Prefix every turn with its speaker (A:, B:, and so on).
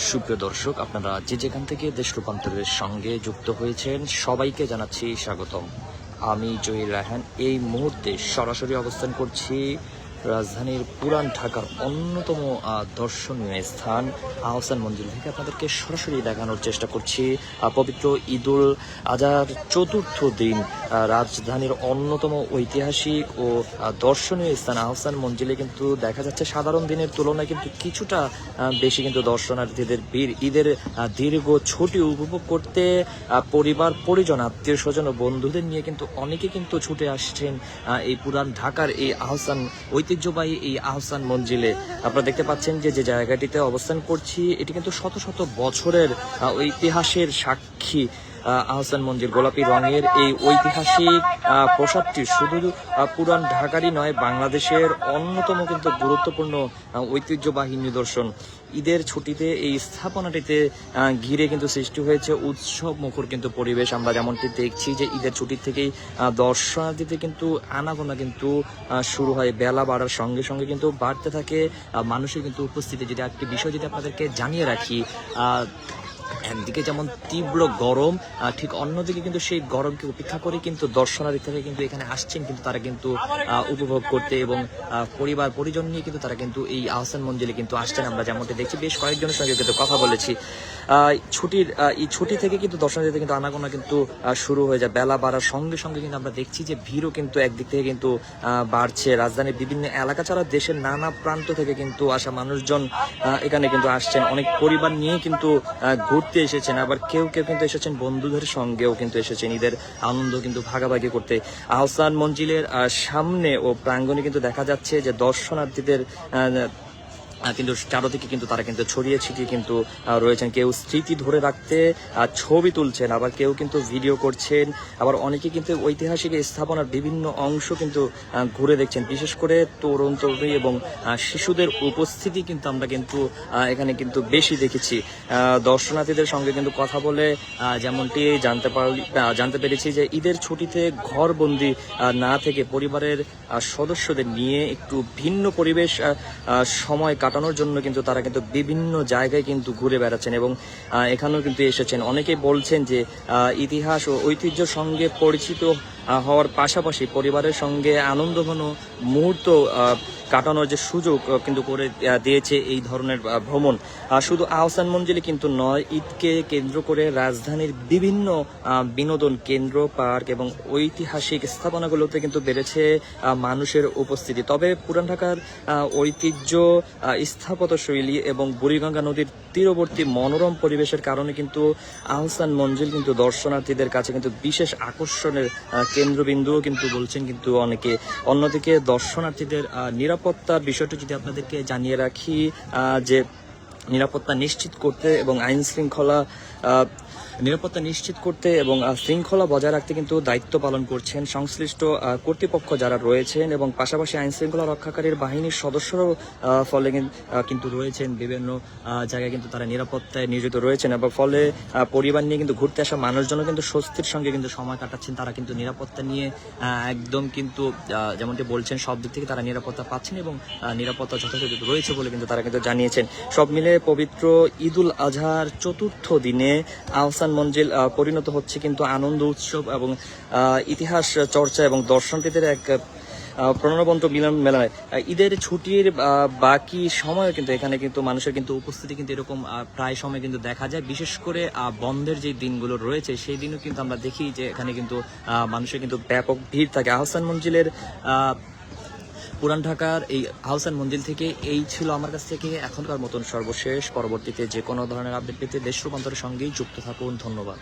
A: সুপ্রিয় দর্শক, আপনারা যে যেখান থেকে দেশ রূপান্তরের সঙ্গে যুক্ত হয়েছেন সবাইকে জানাচ্ছি স্বাগতম। আমি জহির রায়হান এই মুহূর্তে সরাসরি অবস্থান করছি রাজধানীর পুরান ঢাকার অন্যতম দর্শনীয় স্থান আহসান মঞ্জিল থেকে। আপনাদেরকে সরাসরি দেখানোর চেষ্টা করছি পবিত্র ঈদুল আজহার চতুর্থ দিন রাজধানীর অন্যতম ঐতিহাসিক ও দর্শনীয় স্থান আহসান মঞ্জিলে কিন্তু দেখা যাচ্ছে সাধারণ দিনের তুলনায় কিন্তু কিছুটা বেশি কিন্তু দর্শনার্থীদের ভিড়। ঈদের দীর্ঘ ছুটি উপভোগ করতে পরিবার পরিজন আত্মীয় স্বজন ও বন্ধুদের নিয়ে কিন্তু অনেকে কিন্তু ছুটে আসছেন এই পুরান ঢাকার এই আহসান ঐতিহ্যবাহী এই আহসান মঞ্জিলে। আপনারা দেখতে পাচ্ছেন যে জায়গাটিতে অবস্থান করছি এটি কিন্তু শত শত বছরের ইতিহাসের সাক্ষী। আহসান মঞ্জিল গোলাপি রঙের এই ঐতিহাসিক প্রসাদটি শুধু পুরান ঢাকারই নয়, বাংলাদেশের অন্যতম কিন্তু গুরুত্বপূর্ণ ঐতিহ্যবাহী নিদর্শন। ঈদের ছুটিতে এই স্থাপনাটিতে ঘিরে কিন্তু সৃষ্টি হয়েছে উৎসব মুখর কিন্তু পরিবেশ। আমরা যেমনটি দেখছি যে ঈদের ছুটির থেকেই দর্শনার্থীতে কিন্তু আনাগোনা কিন্তু শুরু হয়। বেলা বাড়ার সঙ্গে সঙ্গে কিন্তু বাড়তে থাকে মানুষের কিন্তু উপস্থিতি। যেটা একটি বিষয় যদি আপনাদেরকে জানিয়ে রাখি, একদিকে যেমন তীব্র গরম, ঠিক অন্যদিকে কিন্তু সেই গরমকে উপেক্ষা করে কিন্তু দর্শনার্থীরা কিন্তু এখানে আসছেন কিন্তু তারা কিন্তু উপভোগ করতে এবং পরিবার পরিজন নিয়ে কিন্তু তারা কিন্তু এই আহসান মঞ্জিলে কিন্তু আসছেন। আমরা যেমনটি দেখছি বেশ কয়েকজনের সঙ্গে কিন্তু কথা বলেছি। এই ছুটি থেকে কিন্তু দর্শনার্থীদের কিন্তু আনাগোনা কিন্তু শুরু হয়ে যায়। বেলা বাড়ার সঙ্গে সঙ্গে কিন্তু আমরা দেখছি যে ভিড়ও কিন্তু একদিক থেকে কিন্তু বাড়ছে। রাজধানীর বিভিন্ন এলাকা ছাড়া দেশের নানা প্রান্ত থেকে কিন্তু আসা মানুষজন এখানে কিন্তু আসছেন। অনেক পরিবার নিয়ে কিন্তু ঘুরতে এসেছেন, আবার কেউ কেউ কিন্তু এসেছেন বন্ধুদের সঙ্গেও কিন্তু এসেছেন ঈদের আনন্দ কিন্তু ভাগাভাগি করতে। আহসান মঞ্জিলের সামনে ও প্রাঙ্গণে কিন্তু দেখা যাচ্ছে যে দর্শনার্থীদের কিন্তু চারদিকে কিন্তু তারা কিন্তু ছড়িয়ে ছিটিয়ে কিন্তু রয়েছেন। কেউ স্মৃতি ধরে রাখতে ছবি তুলছেন, আবার কেউ কিন্তু ভিডিও করছেন, আবার অনেকে কিন্তু ঐতিহাসিক স্থাপনার বিভিন্ন অংশ কিন্তু ঘুরে দেখছেন। বিশেষ করে তরুণ তরুণী এবং শিশুদের উপস্থিতি কিন্তু আমরা কিন্তু এখানে কিন্তু বেশি দেখেছি। দর্শনার্থীদের সঙ্গে কিন্তু কথা বলে যেমনটি জানতে পেরেছি যে ঈদের ছুটিতে ঘরবন্দি না থেকে পরিবারের সদস্যদের নিয়ে একটু ভিন্ন পরিবেশ সময় কাটানোর জন্য কিন্তু তারা কিন্তু বিভিন্ন জায়গায় কিন্তু ঘুরে বেড়াচ্ছেন এবং এখানেও কিন্তু এসেছেন। অনেকেই বলছেন যে ইতিহাস ও ঐতিহ্যের সঙ্গে পরিচিত হওয়ার পাশাপাশি পরিবারের সঙ্গে আনন্দঘন মুহূর্ত কাটানোর যে সুযোগ কিন্তু করে দিয়েছে এই ধরনের ভ্রমণ। শুধু আহসান মঞ্জিলে কিন্তু নয়, ঈদকে কেন্দ্র করে রাজধানীর বিভিন্ন বিনোদন কেন্দ্র, পার্ক এবং ঐতিহাসিক স্থাপনাগুলোতে কিন্তু বেড়েছে মানুষের উপস্থিতি। তবে পুরান ঢাকার ঐতিহ্য, স্থাপত্যশৈলী এবং বুড়িগঙ্গা নদীর তীরবর্তী মনোরম পরিবেশের কারণে কিন্তু আহসান মঞ্জিল কিন্তু দর্শনার্থীদের কাছে কিন্তু বিশেষ আকর্ষণের কেন্দ্রবিন্দুও কিন্তু বলছেন কিন্তু অনেকে। অন্যদিকে দর্শনার্থীদের নিরাপত্তার বিষয়টি যদি আপনাদেরকে জানিয়ে রাখি, যে নিরাপত্তা নিশ্চিত করতে এবং শৃঙ্খলা বজায় রাখতে কিন্তু দায়িত্ব পালন করছেন সংশ্লিষ্ট কর্তৃপক্ষ যারা রয়েছেন, এবং পাশাপাশি আইন শৃঙ্খলা রক্ষাকারীর বাহিনীর সদস্যরাও ফলে কিন্তু রয়েছেন বিভিন্ন জায়গায় কিন্তু তারা নিরাপত্তায় নিয়োজিত রয়েছেন, এবং ফলে পরিবার নিয়ে কিন্তু ঘুরতে আসা মানুষজনও কিন্তু স্বস্তির সঙ্গে কিন্তু সময় কাটাচ্ছেন। তারা কিন্তু নিরাপত্তা নিয়ে একদম কিন্তু যেমনটি বলছেন সব দিক থেকে তারা নিরাপত্তা পাচ্ছেন এবং নিরাপত্তা যথাযথ রয়েছে বলে কিন্তু তারা কিন্তু জানিয়েছেন। সব মিলে পবিত্র ঈদুল আজহার চতুর্থ দিনে আহসান মঞ্জিল পরিণত হচ্ছে কিন্তু আনন্দ উৎসব এবং ইতিহাস চর্চা এবং দর্শনার্থীদের এক প্রাণবন্ত মিলন মেলায়। ঈদের ছুটির বাকি সময় কিন্তু এখানে কিন্তু মানুষের কিন্তু উপস্থিতি কিন্তু এরকম প্রায় সময় কিন্তু দেখা যায়। বিশেষ করে বন্ধের যে দিনগুলো রয়েছে সেই দিনও কিন্তু আমরা দেখি যে এখানে কিন্তু মানুষের কিন্তু ব্যাপক ভিড় থাকে। আহসান মঞ্জিলের পুরান ঢাকার এই আহসান মঞ্জিল থেকে এই ছিল আমার কাছ থেকে এখনকার মতন সর্বশেষ। পরবর্তীতে যে কোনো ধরনের আপডেট পেতে দেশ রূপান্তরের সঙ্গেই যুক্ত থাকুন। ধন্যবাদ।